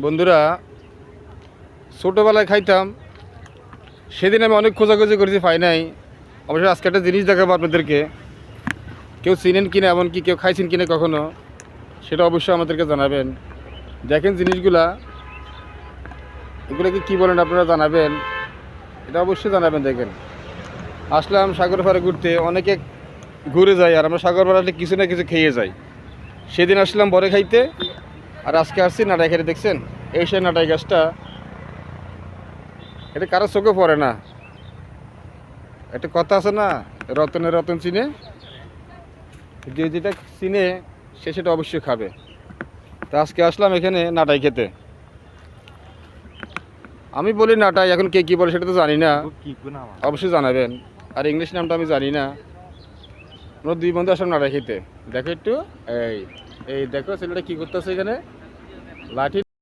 বন্ধুরা, ছোটোবেলায় খাইতাম, সেদিন আমি অনেক খোঁজাখুঁজি করেছি, পাই নাই। অবশ্যই আজকে একটা জিনিস দেখাবো আপনাদেরকে। কেউ চিনেন কিনা, এমনকি কেউ খাইছেন কিনা কখনো, সেটা অবশ্যই আমাদেরকে জানাবেন। দেখেন জিনিসগুলা, এগুলোকে কী বলেন আপনারা জানাবেন, এটা অবশ্যই জানাবেন। দেখেন, আসলাম সাগর পাড়ে ঘুরতে, অনেকে ঘুরে যায়, আর আমরা সাগর পাড়ে আসলে কিছু না কিছু খেয়ে যাই। সেদিন আসলাম বড়ে খাইতে, আর আজকে আসছি নাটাই খেতে। দেখছেন এই সেই নাটাই গাছটা, এটা কারো চোখে পড়ে না। একটা কথা আছে না, রতনে রতন চিনে, যে যেটা চিনে সে সেটা অবশ্যই খাবে। তা আজকে আসলাম এখানে নাটাই খেতে। আমি বলি নাটাই, এখন কে কী বলে সেটা তো জানি না, অবশ্যই জানাবেন। আর ইংলিশ নামটা আমি জানি না। আমরা দুই বন্ধু আসলাম নাটাই খেতে। দেখো একটু, এই এই দেখো ছেলেটা কী করতেছে এখানে, লাঠি